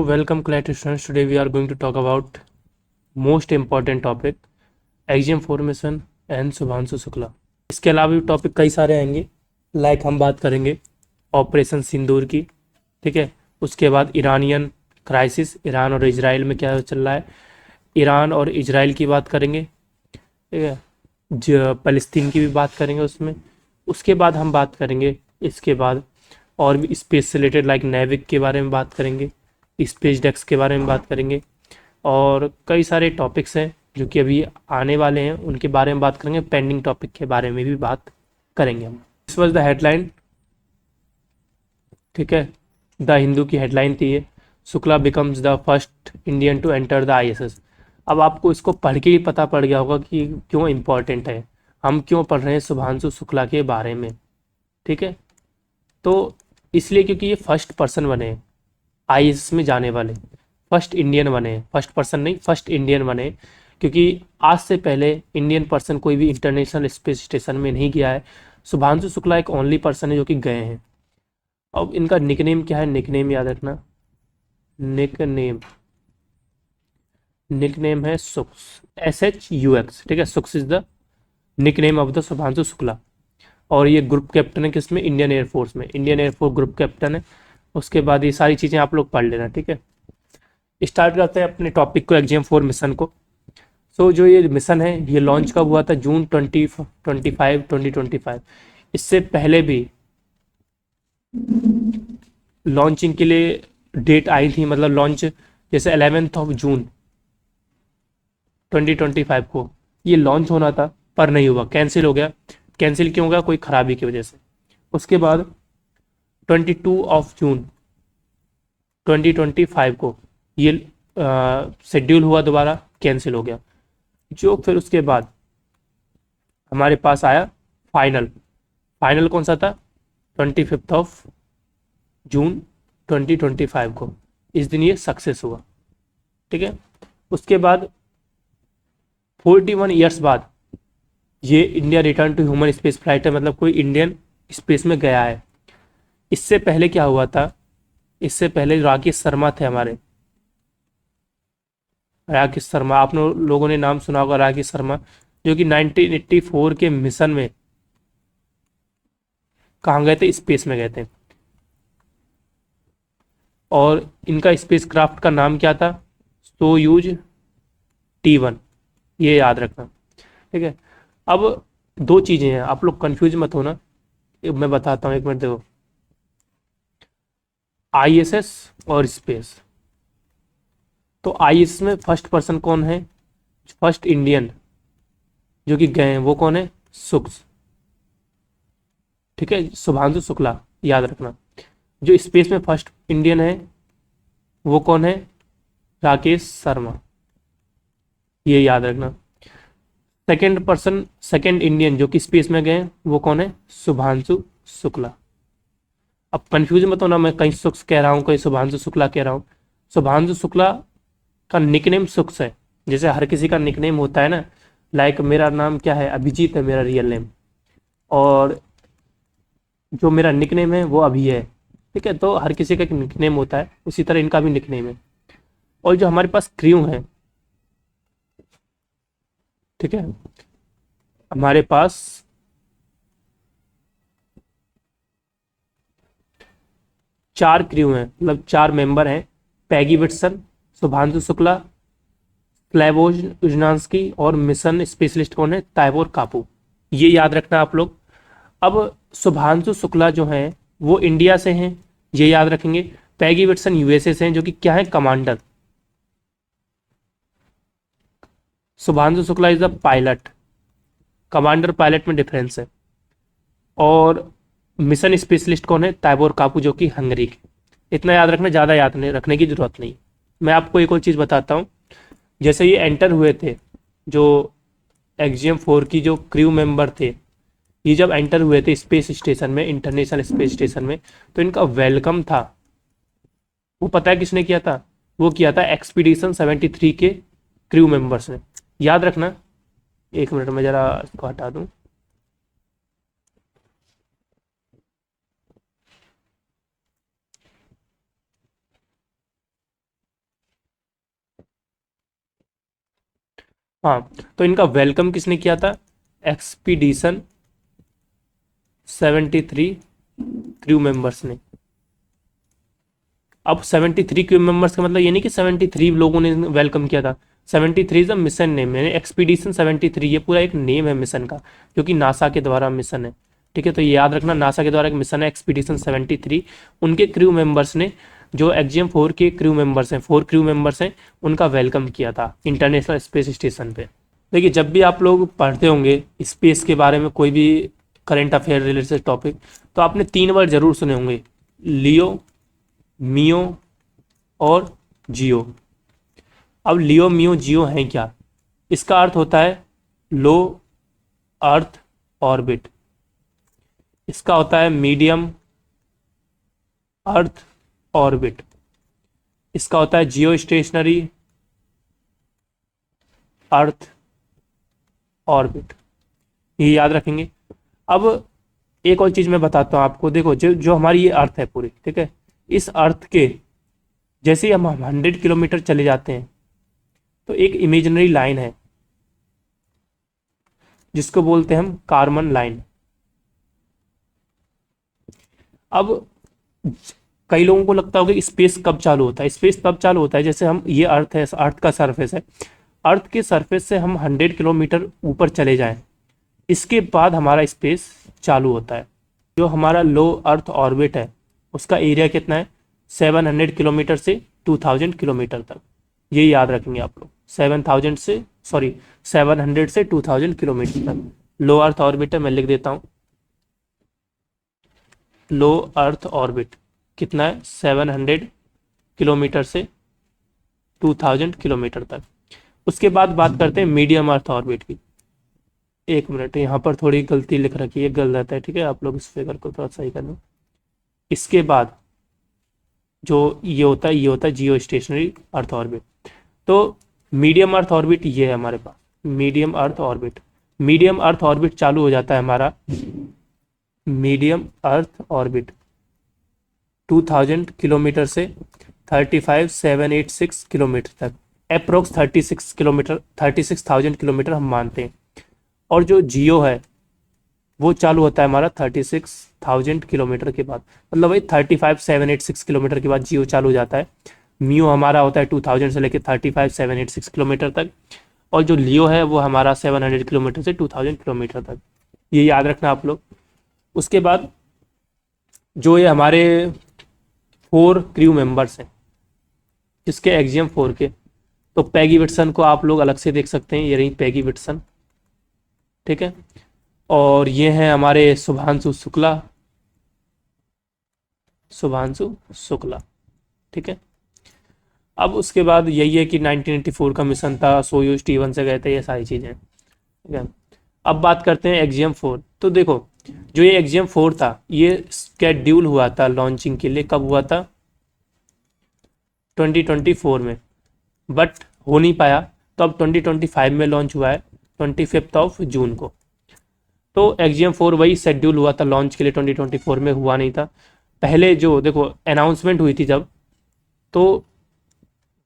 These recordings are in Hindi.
Welcome class students. Today we are going to talk about most important topic exam formation and Shubhanshu Shukla. इसके अलावा भी टॉपिक कई सारे आएंगे। लाइक हम बात करेंगे ऑपरेशन सिंदूर की, ठीक है। उसके बाद ईरानियन क्राइसिस, ईरान और इजराइल में क्या चल रहा है, ईरान और इजराइल की बात करेंगे, ठीक है। फ़लस्तीन की भी बात करेंगे उसमें। उसके बाद हम बात करेंगे इसके बाद और भी स्पेस से रिलेटेड, लाइक नेविक के बारे में बात करेंगे, स्पेस डेस्क के बारे में बात करेंगे, और कई सारे टॉपिक्स हैं जो कि अभी आने वाले हैं, उनके बारे में बात करेंगे। पेंडिंग टॉपिक के बारे में भी बात करेंगे हम। दिस वाज द हेडलाइन, ठीक है। द हिंदू की हेडलाइन थी ये, Shukla becomes the first Indian to enter the ISS. अब आपको इसको पढ़ के ही पता पड़ गया होगा कि क्यों इम्पोर्टेंट है, हम क्यों पढ़ रहे हैं शुभांशु शुक्ला के बारे में, ठीक है। तो इसलिए क्योंकि ये फर्स्ट पर्सन बने आईएसएस में जाने वाले, फर्स्ट इंडियन बने, फर्स्ट पर्सन नहीं, फर्स्ट इंडियन बने, क्योंकि आज से पहले इंडियन पर्सन कोई भी इंटरनेशनल स्पेस स्टेशन में नहीं गया है। शुभांशु शुक्ला एक ओनली पर्सन है जो कि गए हैं। अब इनका निकनेम क्या है, निकनेम याद रखना, निकनेम निकनेम है सुक्स, SHUX, ठीक है। Sucks is the nickname of the Shubhanshu Shukla. और ये ग्रुप कैप्टन है किसमें, इंडियन एयरफोर्स में, इंडियन एयरफोर्स ग्रुप कैप्टन है। उसके बाद ये सारी चीज़ें आप लोग पढ़ लेना, ठीक है। स्टार्ट करते हैं अपने टॉपिक को, एग्जाम 4 मिशन को। सो जो ये मिशन है ये लॉन्च कब हुआ था, जून 2025। इससे पहले भी लॉन्चिंग के लिए डेट आई थी, मतलब लॉन्च जैसे 11 जून 2025 को ये लॉन्च होना था, पर नहीं हुआ, कैंसिल हो गया। कैंसिल क्यों हो गया, कोई खराबी की वजह से। उसके बाद 22 जून 2025 को ये शेड्यूल हुआ, दोबारा कैंसिल हो गया। जो फिर उसके बाद हमारे पास आया फाइनल। फाइनल कौन सा था, 25 जून 2025 को, इस दिन ये सक्सेस हुआ, ठीक है। उसके बाद 41 ईयर्स बाद ये India return to human space flight है, मतलब कोई इंडियन स्पेस में गया है। इससे पहले क्या हुआ था, इससे पहले राकेश शर्मा थे हमारे, राकेश शर्मा, आप लोगों ने नाम सुना होगा, राकेश शर्मा, जो कि 1984 के मिशन में कहाँ गए थे, स्पेस में गए थे। और इनका स्पेस क्राफ्ट का नाम क्या था, सोयूज T1, ये याद रखना, ठीक है। अब दो चीज़ें हैं, आप लोग कंफ्यूज मत होना, मैं बताता हूँ, एक मिनट देखो। आईएसएस और स्पेस, तो आईएसएस में फर्स्ट पर्सन कौन है, फर्स्ट इंडियन जो कि गए हैं वो कौन है, सुक्स, ठीक है, शुभांशु शुक्ला, याद रखना। जो स्पेस में फर्स्ट इंडियन है वो कौन है, राकेश शर्मा, ये याद रखना। सेकंड पर्सन, सेकंड इंडियन जो कि स्पेस में गए वो कौन है, शुभांशु शुक्ला। अब कंफ्यूज मत होना, मैं कहीं सुक्स कह रहा हूँ, कहीं शुभांशु शुक्ला कह रहा हूँ। शुभांशु शुक्ला का निकनेम सुक्स है, जैसे हर किसी का निकनेम होता है ना। लाइक मेरा नाम क्या है, अभिजीत है मेरा रियल नेम, और जो मेरा निकनेम है वो अभी है, ठीक है। तो हर किसी का एक निकनेम होता है, उसी तरह इनका भी निकनेम है। और जो हमारे पास क्रू है, ठीक है, हमारे पास 4 क्रू हैं, मतलब 4 मेंबर हैं। Peggy Whitson, Shubhanshu Shukla, Slawosz Uznanski, और मिशन स्पेशलिस्ट कौन है, ताइबोर कापू। ये याद रखना आप लोग। अब शुभांशु शुक्ला जो हैं वो इंडिया से हैं, ये याद रखेंगे। पैगी विटसन यूएसए से हैं, जो कि क्या है, commander. Shubhanshu Shukla is the pilot, commander pilot में डिफरेंस है। और मिशन स्पेशलिस्ट कौन है, ताइबोर कापू, जो कि हंगरी के। इतना याद रखना, ज़्यादा याद नहीं रखने की जरूरत नहीं। मैं आपको एक और चीज़ बताता हूँ। जैसे ये एंटर हुए थे, जो एग्जियम 4 की जो क्रू मेंबर थे, ये जब एंटर हुए थे स्पेस स्टेशन में, इंटरनेशनल स्पेस स्टेशन में, तो इनका वेलकम था, वो पता है किसने किया था, वो किया था एक्सपीडिशन 73 के क्रू मेंबर्स ने। याद रखना, एक मिनट में ज़रा इसको हटा दूँ। हाँ, तो इनका वेलकम किसने किया था? एक्सपीडिशन 73 क्रू मेंबर्स ने। अब 73 क्रू मेंबर्स का मतलब ये नहीं कि 73 लोगों ने वेलकम किया था। 73 इज अ मिशन नेम, यानी एक्सपीडिशन 73 ये पूरा एक नेम है मिशन का, क्योंकि नासा के द्वारा मिशन है। ठीक है, तो ये याद रखना, नासा के द्वारा एक मिशन है एक्सपीडिशन 73। उनके क्रू मेंबर्स ने, जो एक्जियम 4 के क्रू मेंबर्स हैं, 4 क्रू मेंबर्स हैं, उनका वेलकम किया था इंटरनेशनल स्पेस स्टेशन पे। देखिए, जब भी आप लोग पढ़ते होंगे स्पेस के बारे में कोई भी करंट अफेयर रिलेटेड टॉपिक, तो आपने 3 वर्ड जरूर सुने होंगे, लियो, मियो और जियो। अब लियो मियो जियो हैं क्या? इसका अर्थ होता है लो अर्थ ऑर्बिट, इसका होता है मीडियम अर्थ ऑर्बिट, इसका होता है जियो स्टेशनरी अर्थ ऑर्बिट। ये याद रखेंगे। अब एक और चीज मैं बताता हूँ आपको, देखो जो जो हमारी ये अर्थ है पूरी, ठीक है, इस अर्थ के जैसे ही हम 100 किलोमीटर चले जाते हैं तो एक इमेजिनरी लाइन है जिसको बोलते हैं हम कार्बन लाइन। अब कई लोगों को लगता होगा कि स्पेस कब चालू होता है। स्पेस तब चालू होता है जैसे हम, ये अर्थ है, अर्थ का सरफेस है, अर्थ के सरफेस से हम 100 किलोमीटर ऊपर चले जाएं, इसके बाद हमारा स्पेस चालू होता है। जो हमारा लो अर्थ ऑर्बिट है उसका एरिया कितना है? 700 किलोमीटर से 2000 किलोमीटर तक। ये याद रखेंगे आप लोग, 700 से 2000 किलोमीटर तक लो अर्थ ऑर्बिट है। मैं लिख देता हूँ, लो अर्थ ऑर्बिट कितना है? 700 किलोमीटर से 2000 किलोमीटर तक। उसके बाद बात करते हैं मीडियम अर्थ ऑर्बिट की। एक मिनट, यहाँ पर थोड़ी गलती लिख रखी है, गलत है, ठीक है, आप लोग इस फिगर को थोड़ा सही कर लो। इसके बाद जो ये होता है, ये होता है जियो स्टेशनरी अर्थ ऑर्बिट। तो मीडियम अर्थ ऑर्बिट ये है हमारे पास, medium earth orbit. Medium earth orbit चालू हो जाता है हमारा, मीडियम अर्थ ऑर्बिट 2000 किलोमीटर से 35786 किलोमीटर तक, अप्रोक्स 36 किलोमीटर, 36,000 किलोमीटर हम मानते हैं। और जो जियो है वो चालू होता है हमारा 36,000 किलोमीटर के बाद, मतलब वही 35786 किलोमीटर के बाद जियो चालू हो जाता है। मियो हमारा होता है 2000 से लेकर 35786 किलोमीटर तक, और जो लियो है वो हमारा 700 किलोमीटर से 2000 किलोमीटर तक। ये याद रखना आप लोग। उसके बाद जो ये हमारे 4 क्रू मेंबर्स हैं, जिसके एक्जियम 4 के, तो पैगी विटसन को आप लोग अलग से देख सकते हैं, ये रही पैगी विटसन, ठीक है। और ये हैं हमारे शुभांशु शुक्ला, शुभांशु शुक्ला, ठीक है। अब उसके बाद यही है कि 1984 का मिशन था, सोयूज T1 से गए थे, ये सारी चीज़ें, ठीक है। अब बात करते हैं एक्जियम 4। तो देखो, जो ये एक्जियम 4 था ये स्केड्यूल हुआ था लॉन्चिंग के लिए, कब हुआ था? 2024 में, बट हो नहीं पाया, तो अब 2025 में लॉन्च हुआ है 25 जून को। तो एक्जियम 4 वही शेड्यूल हुआ था लॉन्च के लिए, 2024 में हुआ नहीं था। पहले जो देखो अनाउंसमेंट हुई थी जब, तो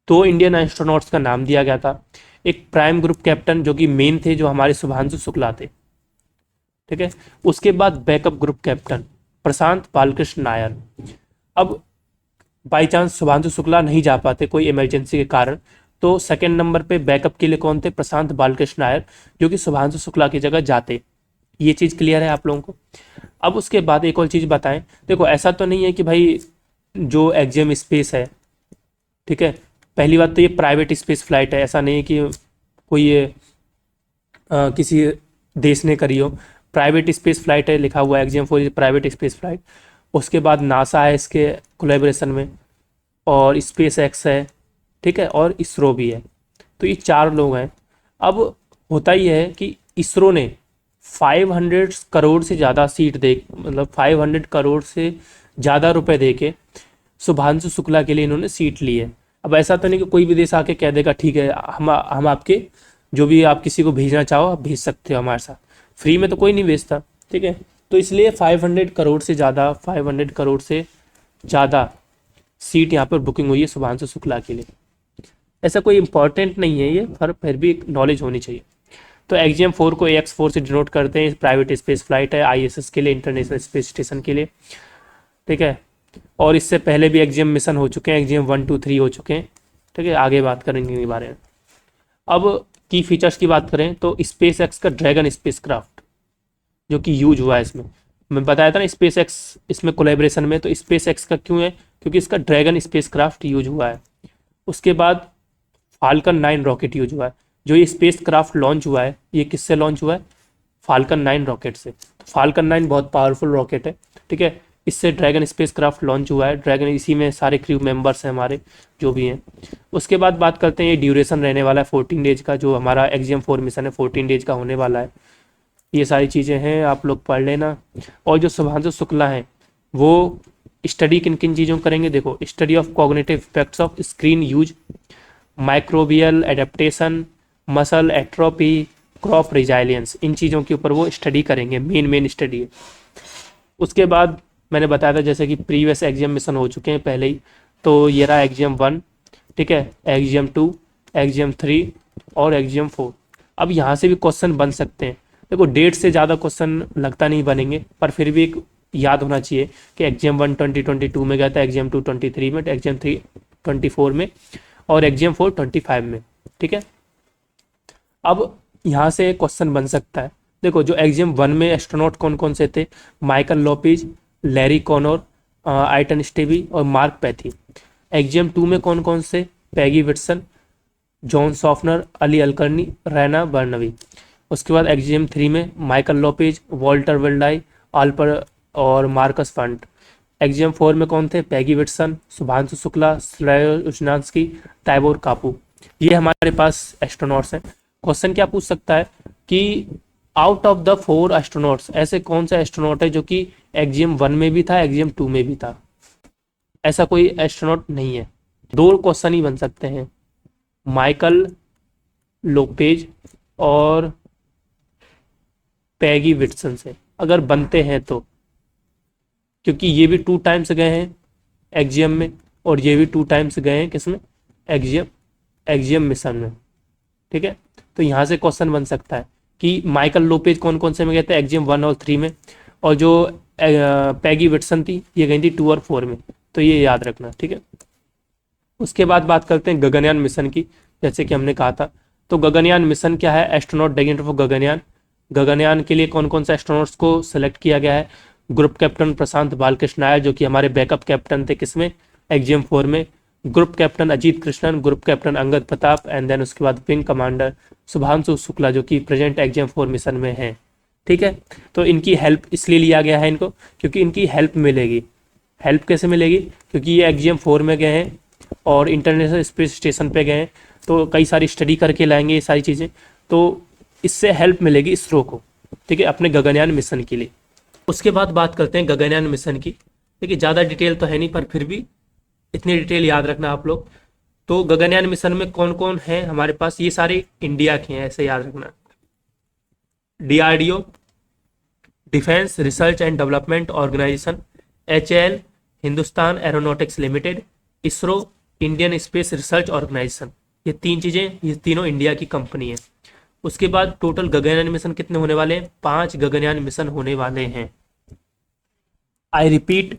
2 इंडियन एस्ट्रोनॉट्स का नाम दिया गया था। एक प्राइम ग्रुप कैप्टन जो कि मेन थे, जो हमारे शुभांशु शुक्ला थे, ठीक है। उसके बाद बैकअप ग्रुप कैप्टन प्रशांत बालकृष्ण नायर। अब बाई चांस शुभांशु शुक्ला नहीं जा पाते कोई इमरजेंसी के कारण, तो सेकंड नंबर पे बैकअप के लिए कौन थे? प्रशांत बालकृष्ण नायर, जो कि शुभांशु शुक्ला की जगह जाते। ये चीज़ क्लियर है आप लोगों को। अब उसके बाद एक और चीज़ बताएं, देखो ऐसा तो नहीं है कि भाई जो एक्जियम स्पेस है, ठीक है, पहली बात तो ये प्राइवेट स्पेस फ्लाइट है, ऐसा नहीं है कि कोई ये किसी देश ने करी हो। प्राइवेट स्पेस फ्लाइट है, लिखा हुआ है एक्जियम 4 प्राइवेट स्पेस फ्लाइट। उसके बाद नासा है इसके कोलेबोरेशन में, और स्पेस एक्स है, ठीक है, और इसरो भी है। तो ये 4 लोग हैं। अब होता ही है कि इसरो ने 500 करोड़ से ज़्यादा सीट दे, मतलब 500 करोड़ से ज़्यादा रुपए दे के शुभांशु शुक्ला के लिए इन्होंने सीट ली है। अब ऐसा तो नहीं कि कोई भी देश आके कह देगा ठीक है हम आपके, जो भी आप किसी को भेजना चाहो आप भेज सकते हो हमारे साथ, फ्री में तो कोई नहीं भेजता, ठीक है। तो इसलिए 500 करोड़ से ज़्यादा, 500 करोड़ से ज़्यादा सीट यहाँ पर बुकिंग हुई है शुभांशु शुक्ला के लिए। ऐसा कोई इंपॉर्टेंट नहीं है ये, पर फिर भी एक नॉलेज होनी चाहिए। तो एक्जियम 4 को AX4 से डिनोट करते हैं, प्राइवेट स्पेस फ्लाइट है ISS के लिए, इंटरनेशनल स्पेस स्टेशन के लिए, ठीक है। और इससे पहले भी एक्जियम मिशन हो चुके हैं, एक्जियम 1 2 3 हो चुके हैं, ठीक है। आगे बात करेंगे इनके बारे में। अब की फीचर्स की बात करें तो स्पेस एक्स का ड्रैगन स्पेस क्राफ्ट जो कि यूज हुआ है इसमें, मैं बताया था ना स्पेस एक्स इसमें कोलेब्रेशन में, तो स्पेस एक्स का क्यों है, क्योंकि इसका ड्रैगन स्पेस क्राफ्ट यूज हुआ है। उसके बाद फाल्कन 9 रॉकेट यूज हुआ है। जो ये स्पेस क्राफ्ट लॉन्च हुआ है ये किससे लॉन्च हुआ है, फाल्कन 9 रॉकेट से। तो फाल्कन 9 बहुत पावरफुल रॉकेट है, ठीक है। इससे ड्रैगन स्पेस क्राफ्ट लॉन्च हुआ है, ड्रैगन इसी में सारे क्रू मेंबर्स हैं हमारे जो भी हैं। उसके बाद बात करते हैं, ये ड्यूरेशन रहने वाला है 14 डेज का, जो हमारा एक्जियम 4 मिशन है 14 डेज का होने वाला है। ये सारी चीज़ें हैं, आप लोग पढ़ लेना। और जो शुभांशु शुक्ला हैं वो स्टडी किन किन चीज़ों करेंगे, देखो study of cognitive effects of screen use, microbial adaptation, muscle atrophy, crop resilience, इन चीज़ों के ऊपर वो स्टडी करेंगे, मेन स्टडी है। उसके बाद मैंने बताया था जैसे कि प्रीवियस एग्जाम मिशन हो चुके हैं पहले ही, तो ये रहा एग्जाम 1, ठीक है, एग्जाम 2, एग्जाम 3 और एग्जाम 4। अब यहाँ से भी क्वेश्चन बन सकते हैं, देखो डेट से ज़्यादा क्वेश्चन लगता नहीं बनेंगे, पर फिर भी एक याद होना चाहिए कि एग्जाम 1 2022 में गया था, एग्जाम 2 23 में, एग्जाम 3 24 में और एग्जाम 4 25 में, ठीक है। अब यहाँ से क्वेश्चन बन सकता है, देखो जो एग्जाम 1 में एस्ट्रोनॉट कौन कौन से थे, माइकल लोपिज, लैरी कॉनोर, आइटन स्टेवी और मार्क पैथी। एग्जाम 2 में कौन कौन से, Peggy Whitson, John Shoffner, Ali Alqarni, Rayyanah Barnawi. उसके बाद एग्जाम 3 में Michael Lopez, Walter Villadei, Alper और मार्कस फंट। एग्जाम 4 में कौन थे, Peggy Whitson, Shubhanshu Shukla, Slawosz Uznanski, Tibor Kapu. ये हमारे पास एस्ट्रोनॉट्स हैं। क्वेश्चन क्या पूछ सकता है कि आउट ऑफ द 4 एस्ट्रोनॉट्स ऐसे कौन सा एस्ट्रोनॉट है जो कि एग्जाम 1 में भी था, एग्जाम 2 में भी था। ऐसा कोई एस्ट्रोनॉट नहीं है। 2 क्वेश्चन ही बन सकते हैं, माइकल लोपेज और पैगी विटसन से, अगर बनते हैं तो, क्योंकि ये भी 2 टाइम्स गए हैं एग्जाम में और ये भी 2 टाइम्स गए हैं किसमें, एग्जाम मिशन में, ठीक है। तो यहाँ से क्वेश्चन बन सकता है कि माइकल लोपेज कौन कौन से में गए थे, एग्जाम 1 और 3 में, और जो पैगी विटसन थी ये गई थी 2 और 4 में, तो ये याद रखना, ठीक है। उसके बाद बात करते हैं गगनयान मिशन की, जैसे कि हमने कहा था। तो गगनयान मिशन क्या है, astronaut designated for Gaganyaan. Gaganyaan के लिए कौन कौन सा एस्ट्रोनॉट्स को सिलेक्ट किया गया है, ग्रुप कैप्टन प्रशांत बालकृष्ण नायर जो कि हमारे बैकअप कैप्टन थे किसमें, एग्जाम 4 में, group captain Ajit Krishnan, group captain Angad Pratap, and then उसके बाद विंग कमांडर शुभांशु शुक्ला जो कि प्रेजेंट एग्जाम 4 मिशन में हैं, ठीक है। तो इनकी हेल्प इसलिए लिया गया है इनको, क्योंकि इनकी हेल्प मिलेगी। हेल्प कैसे मिलेगी, क्योंकि ये एग्जाम 4 में गए हैं और इंटरनेशनल स्पेस स्टेशन पे गए हैं, तो कई सारी स्टडी करके लाएंगे ये सारी चीज़ें, तो इससे हेल्प मिलेगी इसरो को, ठीक है, अपने गगनयान मिशन के लिए। उसके बाद बात करते हैं गगनयान मिशन की, देखिए ज़्यादा डिटेल तो है नहीं, पर फिर भी इतनी डिटेल याद रखना आप लोग। तो गगनयान मिशन में कौन कौन है हमारे पास, ये सारे इंडिया के हैं, ऐसे याद रखना। DRDO, defence research and development organisation, HAL, Hindustan aeronautics limited, ISRO, Indian space research organisation. ये 3 चीज़ें, ये तीनों इंडिया की कंपनी है। उसके बाद टोटल गगनयान मिशन कितने होने वाले हैं, 5 गगनयान मिशन होने वाले हैं। आई रिपीट,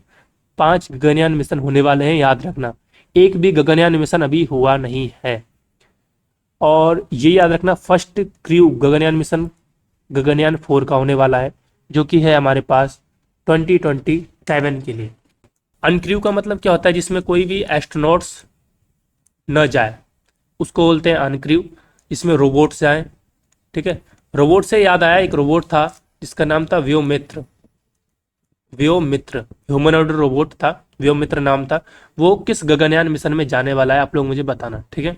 5 गगनयान मिशन होने वाले हैं, याद रखना। एक भी गगनयान मिशन अभी हुआ नहीं है। और ये याद रखना, first crew Gaganyaan mission Gaganyaan 4 का होने वाला है, जो कि है हमारे पास 2027 के लिए। अनक्रू का मतलब क्या होता है, जिसमें कोई भी एस्ट्रोनॉट्स न जाए उसको बोलते हैं अनक्रू, जिसमें रोबोट्स जाए, ठीक है। रोबोट से याद आया, एक रोबोट था जिसका नाम था व्योमित्र, ह्यूमनॉइड रोबोट था, व्योमित्र नाम था। वो किस गगनयान मिशन में जाने वाला है आप लोग मुझे बताना, ठीक है।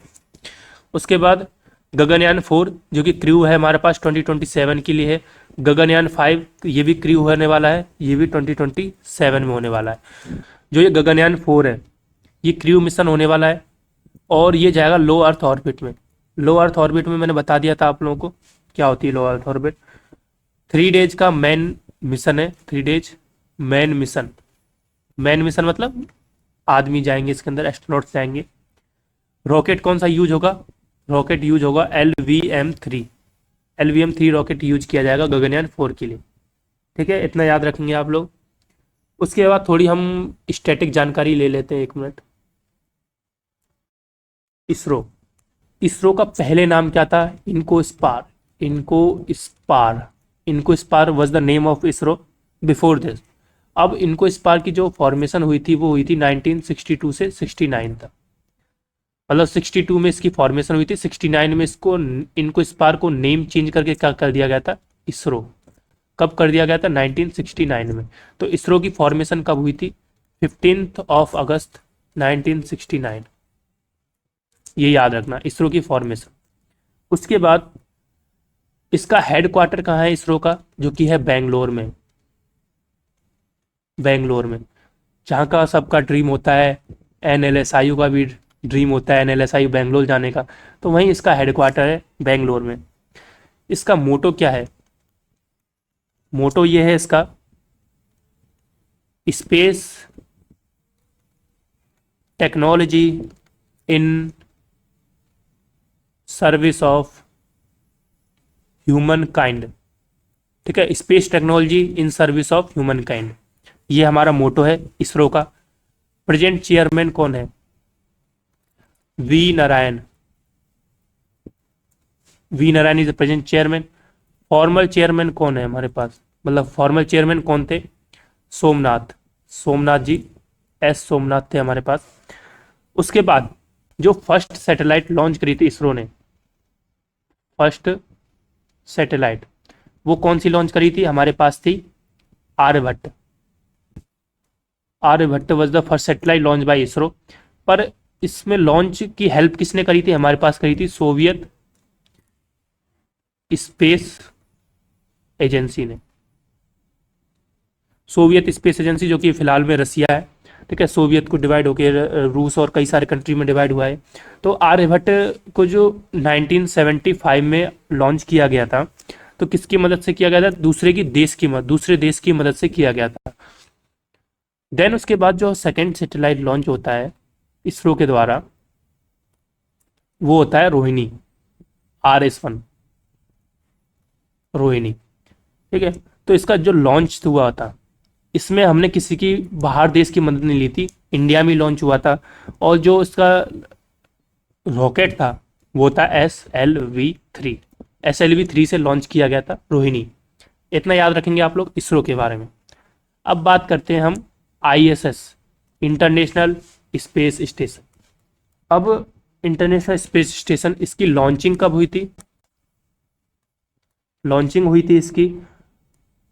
उसके बाद गगनयान 4 जो कि क्रू है हमारे पास 2027 के लिए है। गगनयान 5 ये भी क्रू होने वाला है, ये भी 2027 में होने वाला है। जो ये गगनयान 4 है ये क्रू मिशन होने वाला है और ये जाएगा लो अर्थ ऑर्बिट में। लो अर्थ ऑर्बिट में मैंने बता दिया था आप लोगों को क्या होती है लो अर्थ ऑर्बिट। 3 डेज का मेन मिशन है, 3 डेज मेन मिशन मतलब आदमी जाएंगे इसके अंदर, एस्ट्रोनॉट्स जाएंगे। रॉकेट कौन सा यूज होगा? रॉकेट यूज होगा LVM-3। LVM-3 रॉकेट यूज किया जाएगा गगनयान 4 के लिए। ठीक है, इतना याद रखेंगे आप लोग। उसके बाद थोड़ी हम स्टैटिक जानकारी ले लेते हैं, 1 मिनट। इसरो, इसरो का पहले नाम क्या था? इनको स्पार, इनको स्पार, इनको spar was the name of ISRO before this. अब इनको स्पार की जो फॉर्मेशन हुई थी वो हुई थी 1962 से 69 तक। मतलब 62 में इसकी फॉर्मेशन हुई थी, 69 में इसको इनको स्पार को नेम चेंज करके क्या कर दिया गया था? इसरो। कब कर दिया गया था? 1969 में। तो इसरो की फॉर्मेशन कब हुई थी? 15 अगस्त 1969। ये याद रखना, इसरो की फॉर्मेशन। उसके बाद इसका हेडक्वार्टर कहाँ है इसरो का? जो कि है बेंगलोर में। बेंगलोर में, जहाँ का सबका ड्रीम होता है, NLSIU का भी ड्रीम होता है NLSIU बेंगलोर जाने का, तो वहीं इसका हेडक्वार्टर है बेंगलोर में। इसका मोटो क्या है? मोटो ये है इसका, space technology in service of human kind. ठीक है, space technology in service of human kind, ये हमारा मोटो है इसरो का। प्रेजेंट चेयरमैन कौन है? V Narayan. V Narayan is the present chairman. Formal chairman कौन है हमारे पास? मतलब फॉर्मल चेयरमैन कौन थे? सोमनाथ, सोमनाथ जी, सोमनाथ थे हमारे पास। उसके बाद जो फर्स्ट सैटेलाइट लॉन्च करी थी इसरो ने, फर्स्ट सैटेलाइट वो कौन सी लॉन्च करी थी? हमारे पास थी Aryabhata. Aryabhata was the first satellite launch by ISRO. पर इसमें लॉन्च की हेल्प किसने करी थी? हमारे पास करी थी सोवियत स्पेस एजेंसी ने। सोवियत स्पेस एजेंसी, जो कि फिलहाल में रसिया है। ठीक है, सोवियत को डिवाइड होकर रूस और कई सारे कंट्री में डिवाइड हुआ है। तो आर्यभट्ट को जो 1975 में लॉन्च किया गया था, तो किसकी मदद से किया गया था? दूसरे देश की मदद से किया गया था। देन उसके बाद जो सेकेंड सैटेलाइट लॉन्च होता है इसरो के द्वारा, वो होता है रोहिणी, RS-1 रोहिणी। ठीक है, तो इसका जो लॉन्च हुआ था, इसमें हमने किसी की बाहर देश की मदद नहीं ली थी, इंडिया में लॉन्च हुआ था। और जो इसका रॉकेट था वो था SLV-3। SLV-3 से लॉन्च किया गया था रोहिणी। इतना याद रखेंगे आप लोग इसरो के बारे में। अब बात करते हैं हम ISS, इंटरनेशनल स्पेस स्टेशन। अब इंटरनेशनल स्पेस स्टेशन, इसकी लॉन्चिंग कब हुई थी? लॉन्चिंग हुई थी इसकी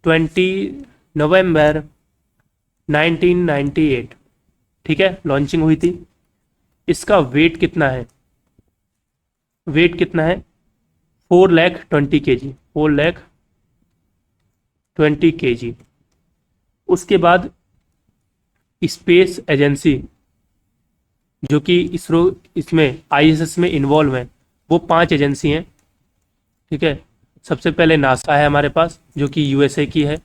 20 नवंबर 1998। ठीक है, लॉन्चिंग हुई थी। इसका वेट कितना है? वेट कितना है? 420 kg, 420 kg। उसके बाद स्पेस एजेंसी, जो कि इसरो इसमें ISS में इन्वॉल्व है, वो 5 एजेंसी हैं। ठीक है, सबसे पहले नासा है हमारे पास, जो कि USA की है।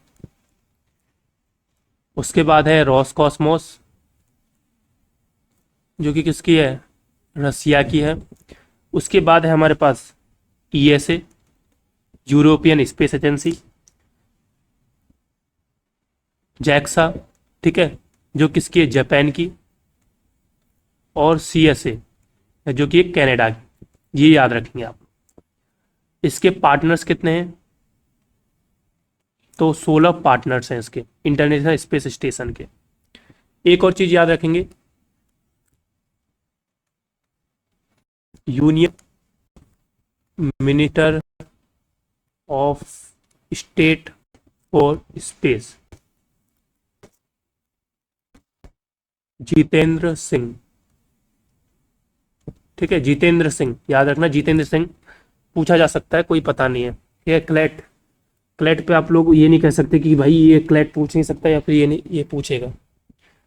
उसके बाद है रॉसकॉस्मोस, जो कि किसकी है? रसिया की है। उसके बाद है हमारे पास ESA, European space agency. JAXA, ठीक है, जो किसकी है? जापान की। और CSA, जो कि कनाडा की। ये याद रखेंगे आप। इसके पार्टनर्स कितने हैं? तो 16 पार्टनर्स हैं इसके इंटरनेशनल स्पेस स्टेशन के। एक और चीज याद रखेंगे, union minister of state for space, Jitendra Singh. ठीक है, जितेंद्र सिंह याद रखना, जितेंद्र सिंह पूछा जा सकता है, कोई पता नहीं है। ठीक है, क्लैट, क्लैट पे आप लोग ये नहीं कह सकते कि भाई ये क्लैट पूछ नहीं सकता या फिर ये नहीं, ये पूछेगा।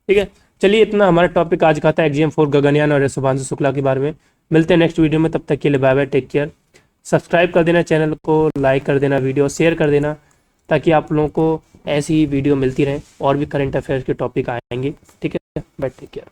ठीक है, चलिए इतना हमारा टॉपिक आज का था एग्जाम 4 गगनयान और शुभांशु शुक्ला के बारे में। मिलते हैं नेक्स्ट वीडियो में, तब तक के लिए bye bye, take care. Subscribe कर देना चैनल को, लाइक कर देना, वीडियो शेयर कर देना, ताकि आप लोगों को ऐसी ही वीडियो मिलती रहे और भी करंट अफेयर्स के टॉपिक आएंगे। ठीक है, बाय, टेक केयर।